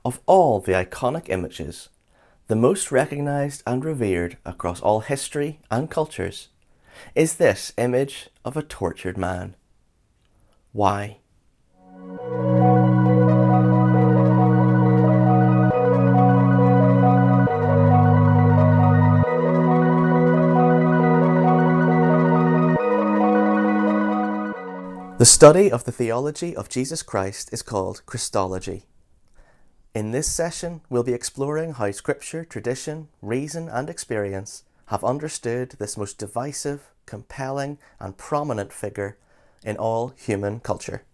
Of all the iconic images, the most recognised and revered across all history and cultures is this image of a tortured man. Why? The study of the theology of Jesus Christ is called Christology. In this session, we'll be exploring how Scripture, tradition, reason and experience have understood this most divisive, compelling and prominent figure in all human culture.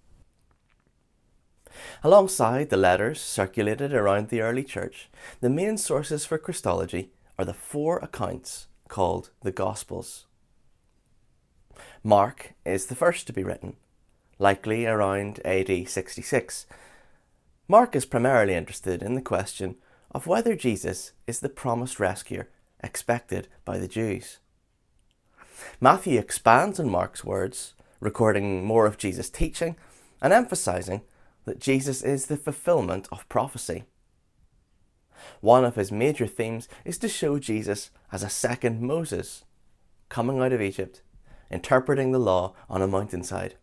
Alongside the letters circulated around the early church, the main sources for Christology are the 4 accounts called the Gospels. Mark is the first to be written, likely around AD 66. Mark is primarily interested in the question of whether Jesus is the promised rescuer expected by the Jews. Matthew expands on Mark's words, recording more of Jesus' teaching and emphasising that Jesus is the fulfilment of prophecy. One of his major themes is to show Jesus as a second Moses, coming out of Egypt, interpreting the law on a mountainside.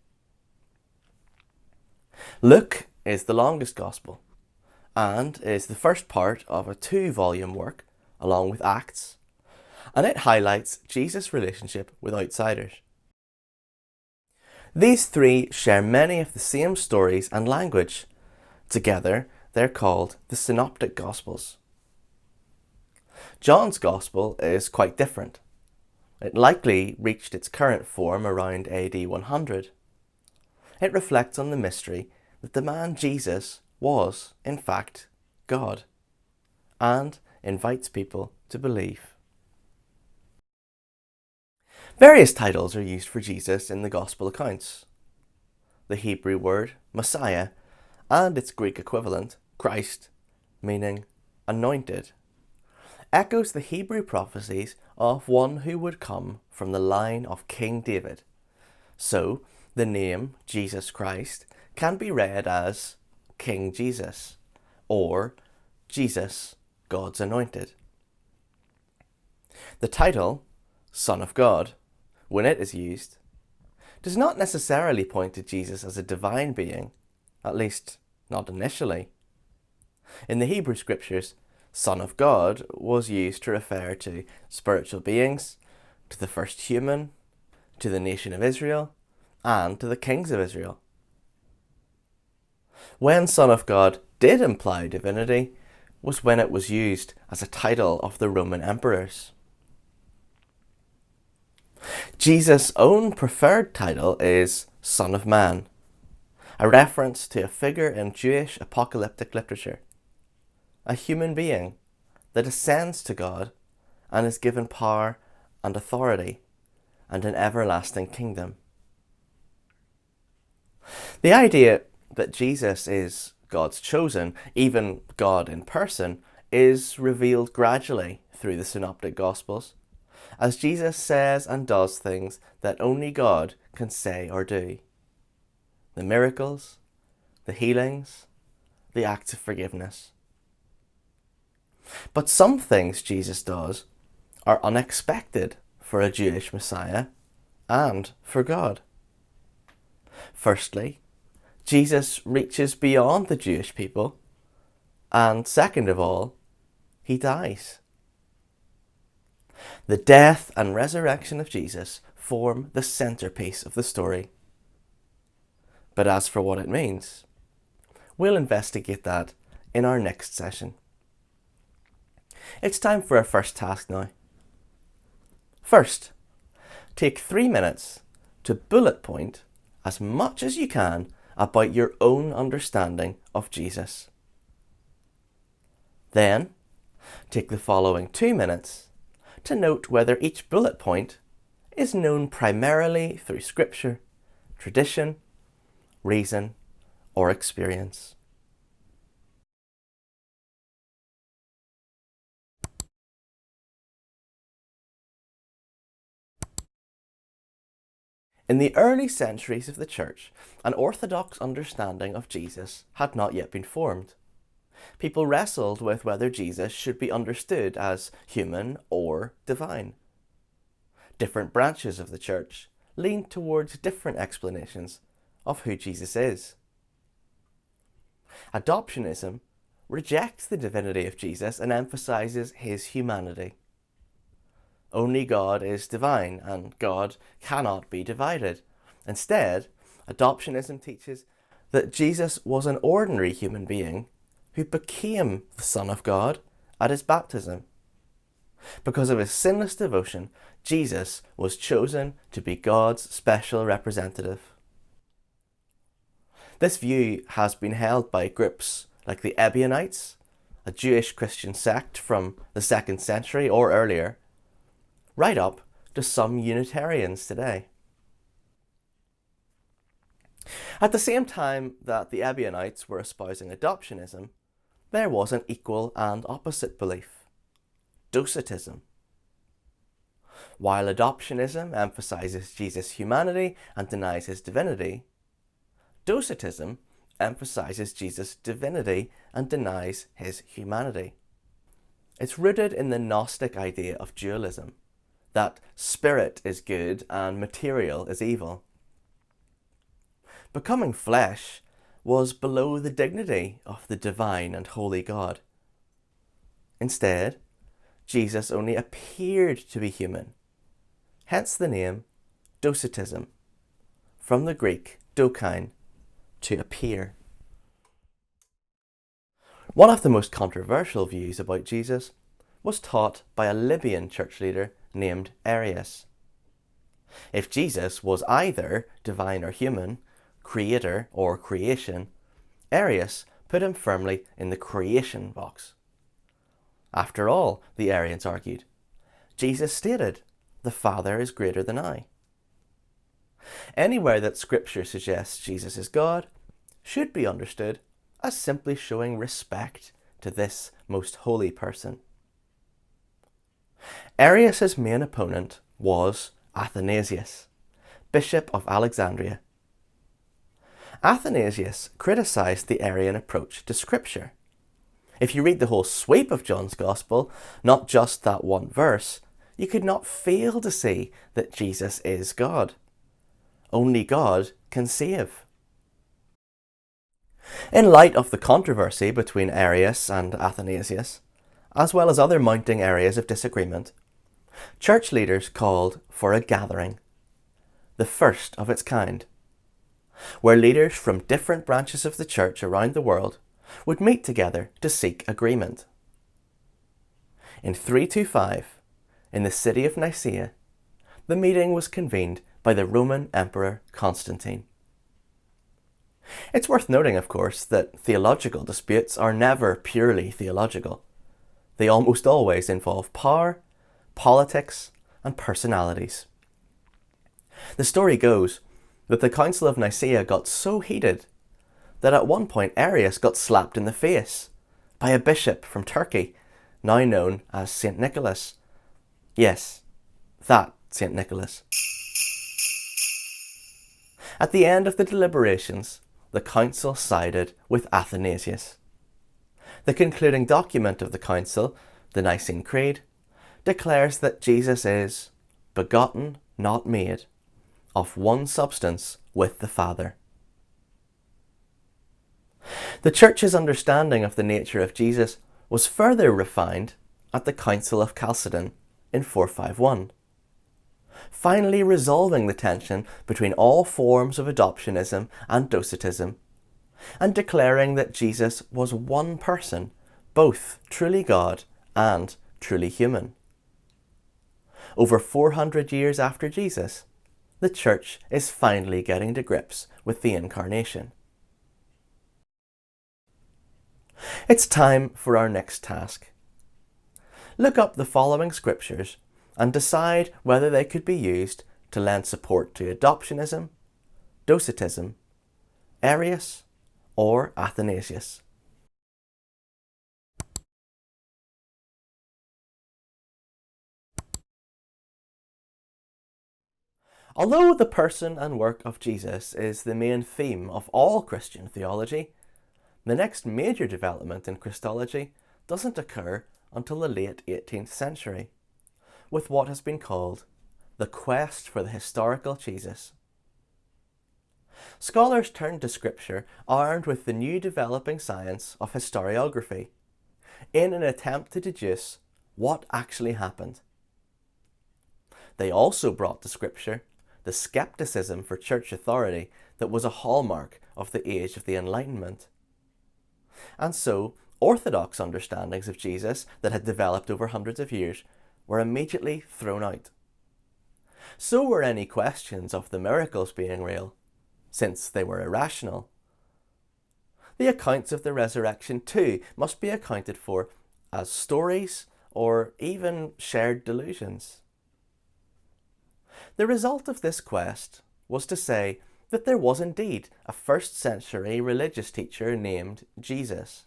Luke is the longest gospel and is the first part of a 2-volume work along with Acts, and it highlights Jesus' relationship with outsiders. These 3 share many of the same stories and language. Together, they're called the Synoptic Gospels. John's Gospel is quite different. It likely reached its current form around AD 100. It reflects on the mystery that the man Jesus was, in fact, God, and invites people to believe. Various titles are used for Jesus in the Gospel accounts. The Hebrew word Messiah and its Greek equivalent, Christ, meaning anointed, echoes the Hebrew prophecies of one who would come from the line of King David. So, the name Jesus Christ can be read as King Jesus or Jesus, God's Anointed. The title, Son of God, when it is used, does not necessarily point to Jesus as a divine being, at least not initially. In the Hebrew Scriptures, Son of God was used to refer to spiritual beings, to the first human, to the nation of Israel, and to the kings of Israel. When Son of God did imply divinity was when it was used as a title of the Roman emperors. Jesus' own preferred title is Son of Man, a reference to a figure in Jewish apocalyptic literature, a human being that ascends to God and is given power and authority and an everlasting kingdom. The idea that Jesus is God's chosen, even God in person, is revealed gradually through the Synoptic Gospels, as Jesus says and does things that only God can say or do. The miracles, the healings, the acts of forgiveness. But some things Jesus does are unexpected for a Jewish Messiah and for God. Firstly, Jesus reaches beyond the Jewish people, and second of all, he dies. The death and resurrection of Jesus form the centerpiece of the story. But as for what it means, we'll investigate that in our next session. It's time for our first task now. First, take 3 minutes to bullet point as much as you can about your own understanding of Jesus. Then, take the following 2 minutes to note whether each bullet point is known primarily through Scripture, tradition, reason, or experience. In the early centuries of the Church, an orthodox understanding of Jesus had not yet been formed. People wrestled with whether Jesus should be understood as human or divine. Different branches of the church leaned towards different explanations of who Jesus is. Adoptionism rejects the divinity of Jesus and emphasizes his humanity. Only God is divine, and God cannot be divided. Instead, adoptionism teaches that Jesus was an ordinary human being who became the Son of God at his baptism. Because of his sinless devotion, Jesus was chosen to be God's special representative. This view has been held by groups like the Ebionites, a Jewish Christian sect from the 2nd century or earlier, right up to some Unitarians today. At the same time that the Ebionites were espousing adoptionism, there was an equal and opposite belief: Docetism. While adoptionism emphasizes Jesus' humanity and denies his divinity, Docetism emphasizes Jesus' divinity and denies his humanity. It's rooted in the Gnostic idea of dualism, that spirit is good and material is evil. Becoming flesh was below the dignity of the divine and holy God. Instead, Jesus only appeared to be human, hence the name Docetism, from the Greek dokein, to appear. One of the most controversial views about Jesus was taught by a Libyan church leader named Arius. If Jesus was either divine or human, creator or creation, Arius put him firmly in the creation box. After all, the Arians argued, Jesus stated, "The Father is greater than I." Anywhere that Scripture suggests Jesus is God should be understood as simply showing respect to this most holy person. Arius' main opponent was Athanasius, Bishop of Alexandria. Athanasius criticised the Arian approach to Scripture. If you read the whole sweep of John's Gospel, not just that one verse, you could not fail to see that Jesus is God. Only God can save. In light of the controversy between Arius and Athanasius, as well as other mounting areas of disagreement, church leaders called for a gathering, the first of its kind, where leaders from different branches of the church around the world would meet together to seek agreement. In 325, in the city of Nicaea, the meeting was convened by the Roman Emperor Constantine. It's worth noting, of course, that theological disputes are never purely theological. They almost always involve power, politics, and personalities. The story goes that the Council of Nicaea got so heated that at one point Arius got slapped in the face by a bishop from Turkey, now known as St. Nicholas. Yes, that St. Nicholas. At the end of the deliberations, the council sided with Athanasius. The concluding document of the council, the Nicene Creed, declares that Jesus is begotten, not made, of one substance with the Father. The Church's understanding of the nature of Jesus was further refined at the Council of Chalcedon in 451, finally resolving the tension between all forms of adoptionism and Docetism, and declaring that Jesus was one person, both truly God and truly human. Over 400 years after Jesus, the Church is finally getting to grips with the Incarnation. It's time for our next task. Look up the following scriptures and decide whether they could be used to lend support to adoptionism, Docetism, Arius, or Athanasius. Although the person and work of Jesus is the main theme of all Christian theology, The next major development in Christology doesn't occur until the late 18th century, with what has been called the quest for the historical Jesus. Scholars turned to Scripture armed with the new developing science of historiography, in an attempt to deduce what actually happened. They also brought to Scripture the skepticism for church authority that was a hallmark of the age of the Enlightenment. And so, orthodox understandings of Jesus that had developed over hundreds of years were immediately thrown out. So were any questions of the miracles being real, since they were irrational. The accounts of the resurrection too must be accounted for as stories or even shared delusions. The result of this quest was to say that there was indeed a first-century religious teacher named Jesus,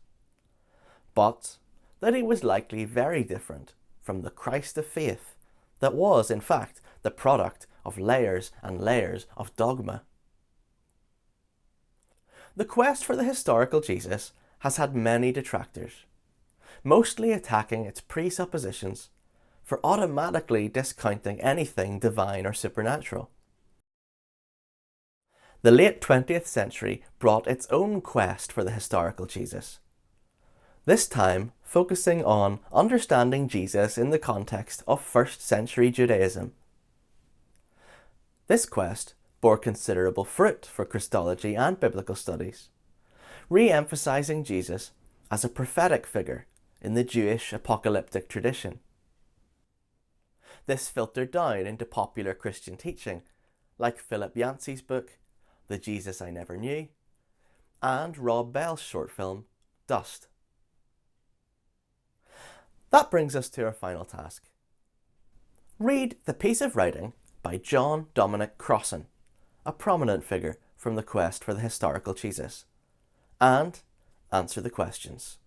but that he was likely very different from the Christ of faith that was, in fact, the product of layers and layers of dogma. The quest for the historical Jesus has had many detractors, mostly attacking its presuppositions for automatically discounting anything divine or supernatural. The late 20th century brought its own quest for the historical Jesus, this time focusing on understanding Jesus in the context of first-century Judaism. This quest bore considerable fruit for Christology and biblical studies, re-emphasizing Jesus as a prophetic figure in the Jewish apocalyptic tradition. This filtered down into popular Christian teaching, like Philip Yancey's book, The Jesus I Never Knew, and Rob Bell's short film, Dust. That brings us to our final task. Read the piece of writing by John Dominic Crossan, a prominent figure from the quest for the historical Jesus, and answer the questions.